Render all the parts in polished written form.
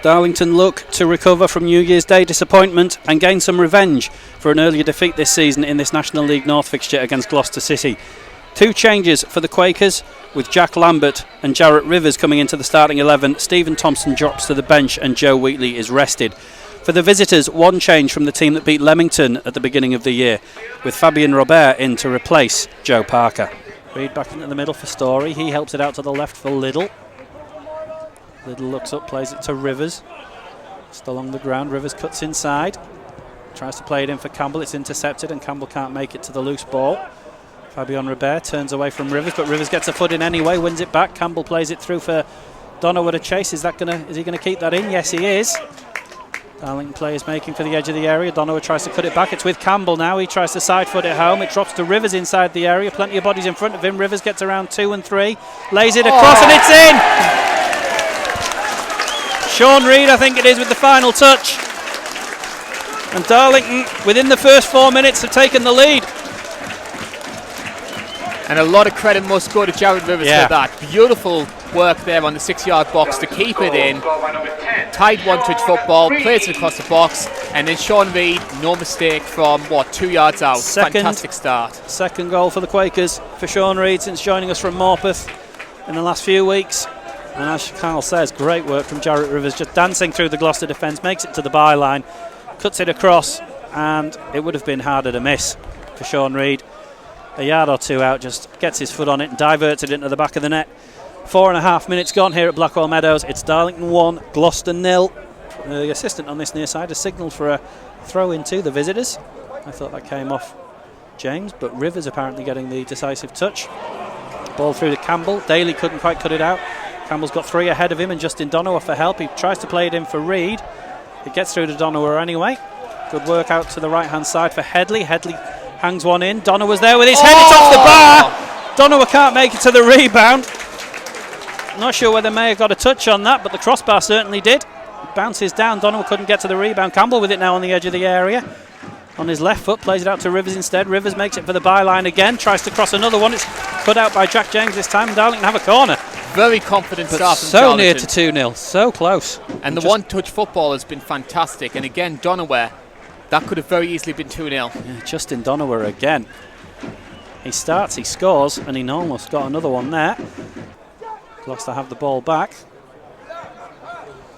Darlington look to recover from New Year's Day disappointment and gain some revenge for an earlier defeat this season in this National League North fixture against Gloucester City. 2 changes for the Quakers, with Jack Lambert and Jarrett Rivers coming into the starting 11. Stephen Thompson drops to the bench and Joe Wheatley is rested. For the visitors, 1 change from the team that beat Leamington at the beginning of the year, with Fabien Robert in to replace Joe Parker. Reid back into the middle for Story. He helps it out to the left for Liddle. Liddle looks up, plays it to Rivers. Still along the ground, Rivers cuts inside. Tries to play it in for Campbell, it's intercepted and Campbell can't make it to the loose ball. Fabien Robert turns away from Rivers, but Rivers gets a foot in anyway, wins it back. Campbell plays it through for Donoghue to chase. Is he gonna keep that in? Yes, he is. Darlington players making for the edge of the area. Donoghue tries to cut it back. It's with Campbell now. He tries to side foot it home. It drops to Rivers inside the area. Plenty of bodies in front of him. Rivers gets around 2 and 3. Lays it across and it's in! Sean Reid, I think it is, with the final touch. And Darlington, within the first 4 minutes, have taken the lead. And a lot of credit must go to Jarrett Rivers for that. Beautiful work there on the 6-yard box to keep it in. Tight one-touch football, plays it across the box, and then Sean Reid, no mistake from, 2 yards out. Fantastic start. Second goal for the Quakers for Sean Reid since joining us from Morpeth in the last few weeks. And as Karl says, great work from Jarrett Rivers, just dancing through the Gloucester defence, makes it to the byline, cuts it across, and it would have been harder to miss for Sean Reid. A yard or 2 out, just gets his foot on it and diverts it into the back of the net. 4.5 minutes gone here at Blackwell Meadows. It's Darlington 1, Gloucester 0. The assistant on this near side has signalled for a throw in to the visitors. I thought that came off James, but Rivers apparently getting the decisive touch. Ball through to Campbell. Daly couldn't quite cut it out. Campbell's got 3 ahead of him and Justin Donoghue for help. He tries to play it in for Reid. It gets through to Donoghue anyway. Good work out to the right hand side for Headley. Headley hangs one in. Donoghue's there with his head. It's off the bar. Donoghue can't make it to the rebound. Not sure whether Mayer got a touch on that, but the crossbar certainly did. It bounces down. Donoghue couldn't get to the rebound. Campbell with it now on the edge of the area. On his left foot, plays it out to Rivers instead. Rivers makes it for the byline again. Tries to cross another one. It's cut out by Jack James this time. Darlington have a corner. Very confident start from so Darlington. Near to 2-0. So close. And the one-touch football has been fantastic. And again, Donoghue, that could have very easily been 2-0. Yeah, Justin Donoghue again. He starts, he scores, and he almost got another one there. Gloucester have the ball back.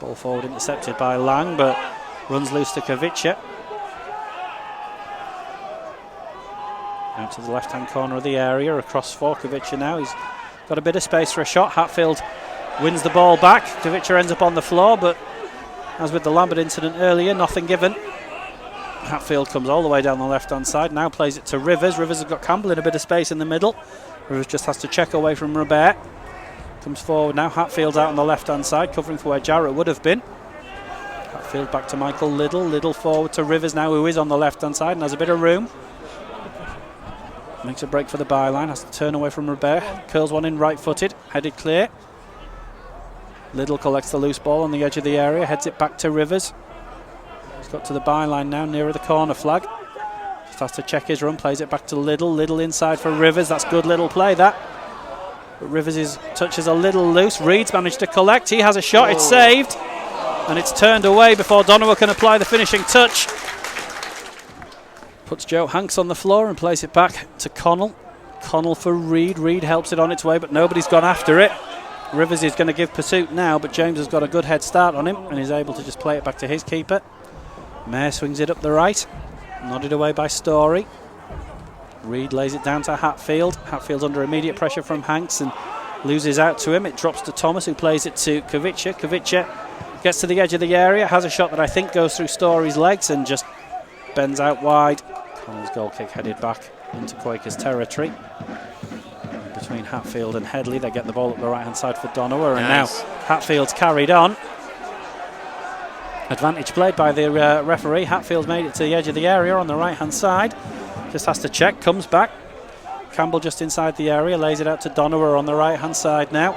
Ball forward intercepted by Lang, but runs loose to Kavica. Out to the left-hand corner of the area, across for Kavica now. He's got a bit of space for a shot. Hatfield wins the ball back. Kavica ends up on the floor, but as with the Lambert incident earlier, nothing given. Hatfield comes all the way down the left-hand side, now plays it to Rivers. Rivers has got Campbell in a bit of space in the middle. Rivers just has to check away from Robert. Comes forward now, Hatfield's out on the left-hand side, covering for where Jarrett would have been. Hatfield back to Michael Liddle. Liddle forward to Rivers now, who is on the left-hand side and has a bit of room. Makes a break for the byline, has to turn away from Robert. Curls one in right-footed, headed clear. Liddle collects the loose ball on the edge of the area, heads it back to Rivers. He's got to the byline now, nearer the corner flag. Just has to check his run, plays it back to Liddle. Liddle inside for Rivers, that's good little play that. But Rivers' touch is a little loose. Reid's managed to collect, he has a shot, it's saved. And it's turned away before Donoghue can apply the finishing touch. Puts Joe Hanks on the floor and plays it back to Connell. Connell for Reid. Reid helps it on its way, but nobody's gone after it. Rivers is going to give pursuit now, but James has got a good head start on him and is able to just play it back to his keeper. Mayer swings it up the right, nodded away by Story. Reid lays it down to Hatfield. Hatfield's under immediate pressure from Hanks and loses out to him. It drops to Thomas, who plays it to Kavica. Kavica gets to the edge of the area, has a shot that I think goes through Story's legs and just bends out wide. Connell's goal kick headed back into Quakers territory. Between Hatfield and Headley, they get the ball up the right hand side for Donoghue, and now Hatfield's carried on. Advantage played by the referee. Hatfield made it to the edge of the area on the right hand side. Just has to check, comes back. Campbell just inside the area, lays it out to Donoghue on the right hand side now.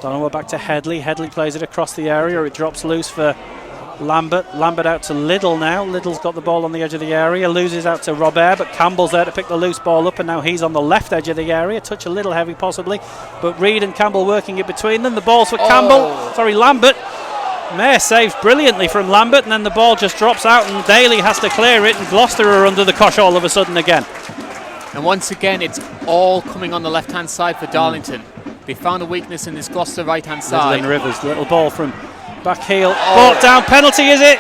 Donoghue back to Headley. Headley plays it across the area. It drops loose for Lambert. Lambert out to Liddle now. Liddle's got the ball on the edge of the area, loses out to Robert, but Campbell's there to pick the loose ball up, and now he's on the left edge of the area. Touch a little heavy possibly, but Reid and Campbell working it between them. The ball's for Lambert. Mayer saves brilliantly from Lambert, and then the ball just drops out and Daly has to clear it, and Gloucester are under the cosh all of a sudden again. And once again, it's all coming on the left-hand side for Darlington. They found a weakness in this Gloucester right-hand side. Rivers, little ball from back heel. Brought down, penalty, is it?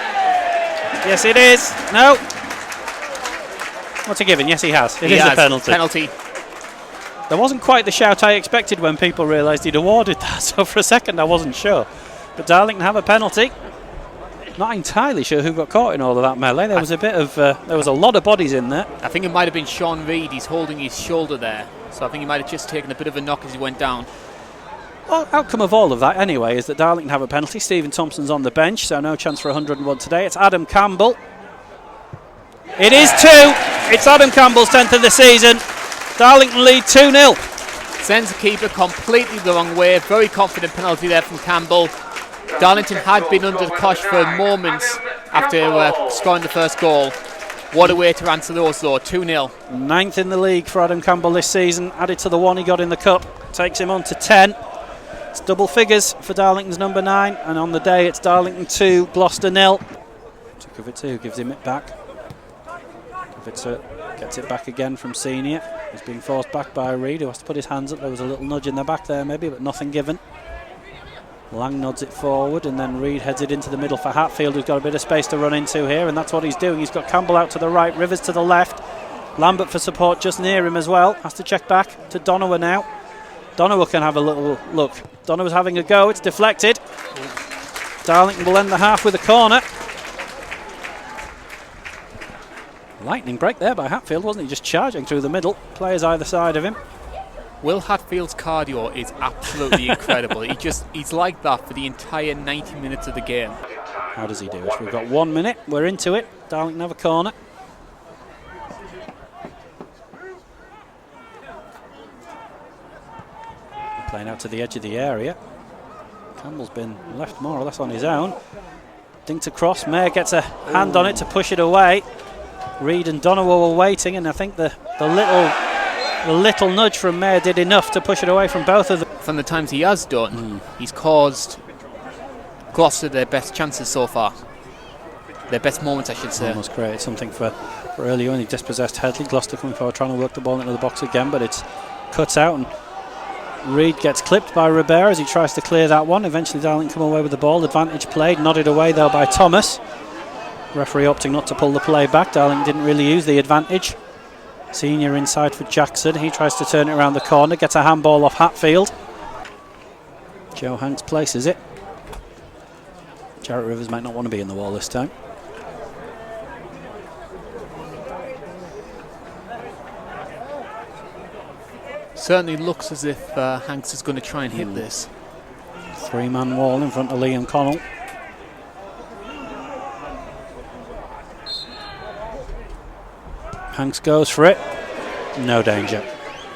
Yes, it is. No. What's he given? Yes, he has. It is a penalty. There wasn't quite the shout I expected when people realised he'd awarded that, so for a second I wasn't sure. But Darlington have a penalty. Not entirely sure who got caught in all of that melee. There was a bit of, there was a lot of bodies in there. I think it might have been Sean Reid. He's holding his shoulder there, so I think he might have just taken a bit of a knock as he went down. Well, outcome of all of that anyway is that Darlington have a penalty. Stephen Thompson's on the bench, so no chance for 101 today. It's Adam Campbell. It is 2. It's Adam Campbell's 10th of the season. Darlington lead 2-0. Sends the keeper completely the wrong way. Very confident penalty there from Campbell. Darlington had been under the cosh for moments after scoring the first goal. What a way to answer those though, 2-0. 9th in the league for Adam Campbell this season, added to the 1 he got in the cup. Takes him on to 10. It's double figures for Darlington's number 9, and on the day it's Darlington 2, Gloucester 0. Kuvitsa gives him it back. Kuvitsa gets it back again from Senior. He's being forced back by Reid, who has to put his hands up. There was a little nudge in the back there maybe, but nothing given. Lang nods it forward, and then Reid heads it into the middle for Hatfield, who's got a bit of space to run into here, and that's what he's doing. He's got Campbell out to the right, Rivers to the left. Lambert for support just near him as well. Has to check back to Donowa now. Donowa can have a little look. Donowa's having a go, it's deflected. Darlington will end the half with a corner. Lightning break there by Hatfield, wasn't he? Just charging through the middle. Players either side of him. Will Hatfield's cardio is absolutely incredible. He's like that for the entire 90 minutes of the game. How does he do it? We've got 1 minute. We're into it. Darlington have a corner. Playing out to the edge of the area. Campbell's been left more or less on his own. Dinked across. Mayer gets a hand on it to push it away. Reid and Donowa were waiting, and I think the little nudge from Mayer did enough to push it away from both of them. From the times he has done, he's caused Gloucester their best chances so far. Their best moments, I should say. Almost created something for early on. He dispossessed Headley. Gloucester coming forward, trying to work the ball into the box again, but it's cut out, and Reid gets clipped by Ribera as he tries to clear that one. Eventually Darlington come away with the ball. Advantage played, nodded away though by Thomas. Referee opting not to pull the play back. Darlington didn't really use the advantage. Senior inside for Jackson. He tries to turn it around the corner, gets a handball off Hatfield. Joe Hanks places it. Jarrett Rivers might not want to be in the wall this time. Certainly looks as if Hanks is going to try and hit this. 3-man wall in front of Liam Connell. Hanks goes for it. No danger.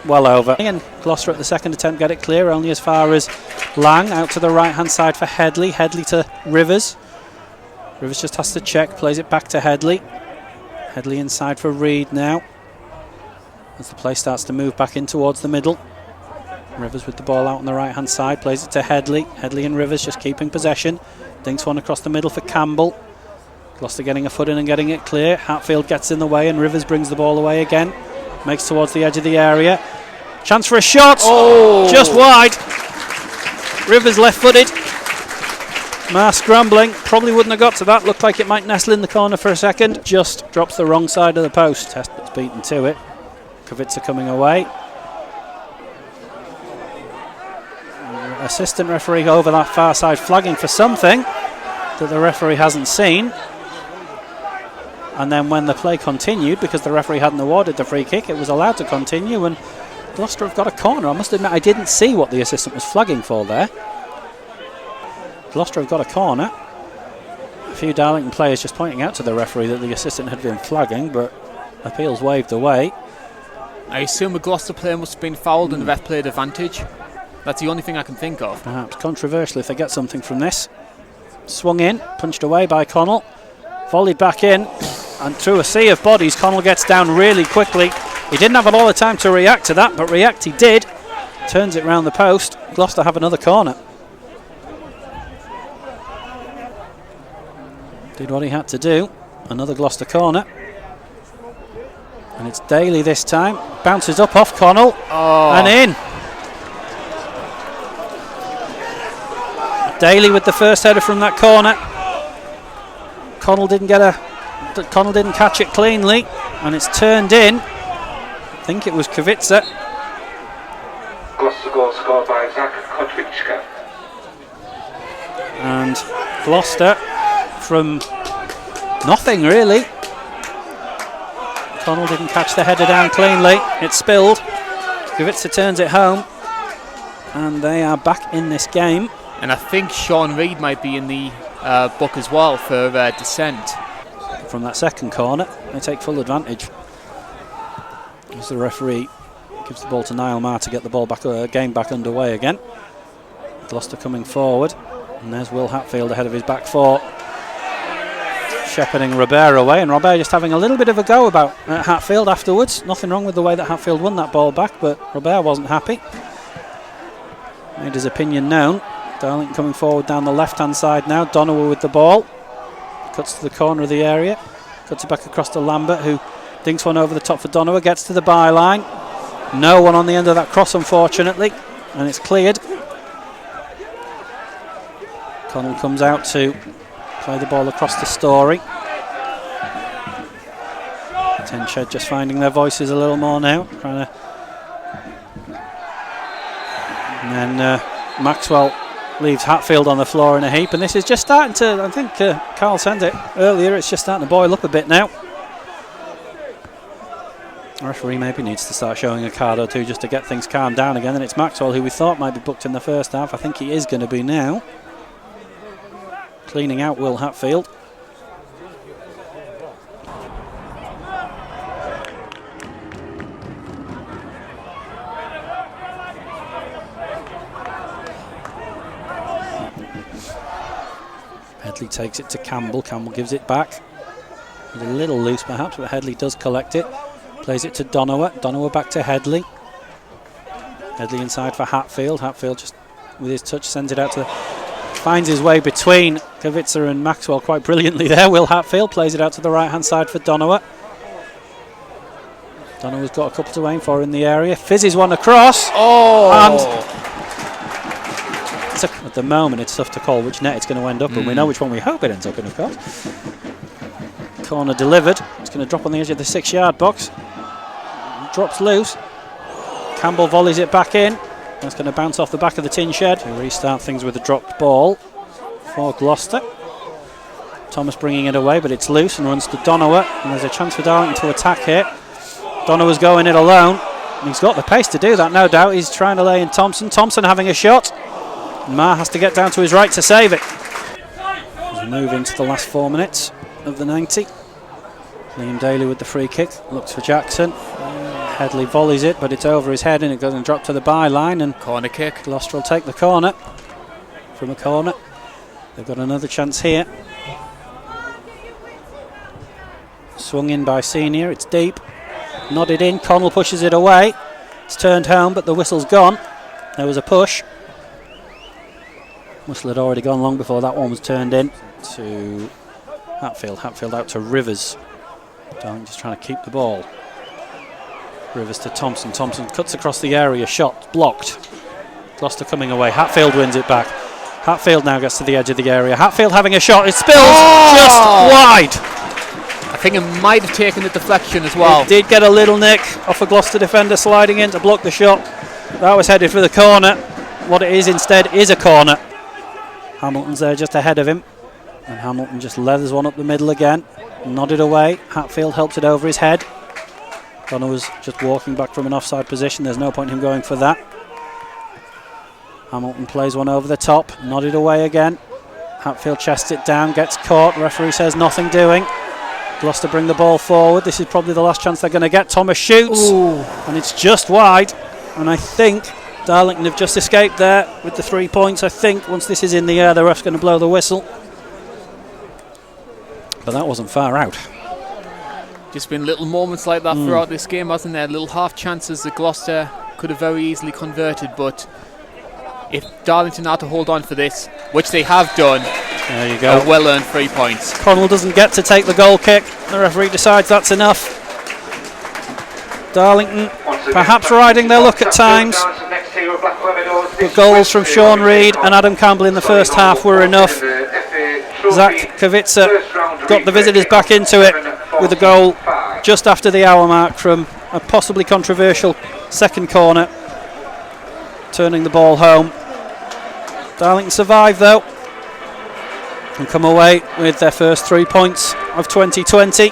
Well over. And Gloucester at the second attempt get it clear, only as far as Lang. Out to the right hand side for Headley. Headley to Rivers. Rivers just has to check, plays it back to Headley. Headley inside for Reid now, as the play starts to move back in towards the middle. Rivers with the ball out on the right hand side, plays it to Headley. Headley and Rivers just keeping possession. Dinks one across the middle for Campbell. Gloucester getting a foot in and getting it clear. Hatfield gets in the way and Rivers brings the ball away again. Makes towards the edge of the area. Chance for a shot. Oh! Just wide. Rivers left-footed. Marr scrambling. Probably wouldn't have got to that. Looked like it might nestle in the corner for a second. Just drops the wrong side of the post. Test's beaten to it. Kuvitsa coming away. Assistant referee over that far side flagging for something that the referee hasn't seen. And then when the play continued, because the referee hadn't awarded the free kick, it was allowed to continue, and Gloucester have got a corner. I must admit I didn't see what the assistant was flagging for there. Gloucester have got a corner. A few Darlington players just pointing out to the referee that the assistant had been flagging, but appeals waved away. I assume a Gloucester player must have been fouled and the ref played advantage. That's the only thing I can think of. Perhaps controversial if they get something from this. Swung in, punched away by Connell. Volleyed back in, and through a sea of bodies, Connell gets down really quickly. He didn't have a lot of time to react to that, but react he did. Turns it round the post. Gloucester have another corner. Did what he had to do. Another Gloucester corner. And it's Daly this time. Bounces up off Connell. And in. Daly with the first header from that corner. Connell didn't catch it cleanly, and it's turned in. I think it was Kavitsa. Gloucester goal scored by Zach Kodwiczka. And Gloucester from nothing really. Connell didn't catch the header down cleanly. It spilled. Kavitsa turns it home, and they are back in this game. And I think Sean Reid might be in the book as well for descent. From that second corner, they take full advantage. As the referee gives the ball to Niall Maher to get the ball back, game back underway again. Gloucester coming forward, and there's Will Hatfield ahead of his back four, shepherding Robert away, and Robert just having a little bit of a go about Hatfield afterwards. Nothing wrong with the way that Hatfield won that ball back, but Robert wasn't happy. Made his opinion known. Darlington coming forward down the left-hand side now. Donowa with the ball. Cuts to the corner of the area. Cuts it back across to Lambert, who dinks one over the top for Donowa. Gets to the byline. No one on the end of that cross, unfortunately. And it's cleared. Connell comes out to play the ball across the Story. Tenshed just finding their voices a little more now. And then Maxwell leaves Hatfield on the floor in a heap, and this is just starting to, I think Karl said it earlier, it's just starting to boil up a bit now. The referee maybe needs to start showing a card or two just to get things calmed down again, and it's Maxwell, who we thought might be booked in the first half. I think he is going to be now. Cleaning out Will Hatfield. Headley takes it to Campbell. Campbell gives it back. It's a little loose perhaps, but Headley does collect it. Plays it to Donowa. Donowa back to Headley. Headley inside for Hatfield. Hatfield just with his touch sends it out to... Finds his way between Kavitsa and Maxwell quite brilliantly there. Will Hatfield plays it out to the right-hand side for Donowa. Donowa's got a couple to aim for in the area. Fizzes one across. And at the moment it's tough to call which net it's going to end up in. We know which one we hope it ends up in, of course. Corner delivered. It's going to drop on the edge of the 6-yard box. Drops loose. Campbell volleys it back in. That's going to bounce off the back of the tin shed to restart things with a dropped ball for Gloucester. Thomas bringing it away, but it's loose and runs to Donowa, and there's a chance for Darlington to attack here. Donowa's going it alone, and he's got the pace to do that, no doubt. He's trying to lay in Thompson. Thompson having a shot. Maher has to get down to his right to save it. As we move into the last 4 minutes of the 90. Liam Daly with the free kick, looks for Jackson. Headley volleys it, but it's over his head and it goes and drop to the byline, and corner kick. Gloucester will take the corner from a corner. They've got another chance here. Swung in by Senior, it's deep. Nodded in, Connell pushes it away. It's turned home, but the whistle's gone. There was a push. Whistle had already gone long before that one was turned in to Hatfield. Hatfield out to Rivers. Darlington just trying to keep the ball. Rivers to Thompson. Thompson cuts across the area. Shot blocked. Gloucester coming away. Hatfield wins it back. Hatfield now gets to the edge of the area. Hatfield having a shot. It spills just wide. I think it might have taken the deflection as well. It did get a little nick off a Gloucester defender sliding in to block the shot. That was headed for the corner. What it is instead is a corner. Hamilton's there just ahead of him. And Hamilton just leathers one up the middle again. Nodded away. Hatfield helps it over his head. Donowa's just walking back from an offside position. There's no point in him going for that. Hamilton plays one over the top. Nodded away again. Hatfield chests it down. Gets caught. Referee says nothing doing. Gloucester bring the ball forward. This is probably the last chance they're going to get. Thomas shoots. Ooh. And it's just wide. And I think Darlington have just escaped there with the 3 points. I think once this is in the air, the ref's going to blow the whistle. But that wasn't far out. Just been little moments like that throughout this game, hasn't there? Little half chances that Gloucester could have very easily converted, but if Darlington are to hold on for this, which they have done, There you go. A well-earned 3 points. Connell doesn't get to take the goal kick. The referee decides that's enough. Darlington perhaps riding their luck at times. But goals from Sean Reid and Adam Campbell in the first half were enough. Zach Kavitsa got the visitors back into it with a goal just after the hour mark from a possibly controversial second corner, turning the ball home. Darlington survive though and come away with their first 3 points of 2020.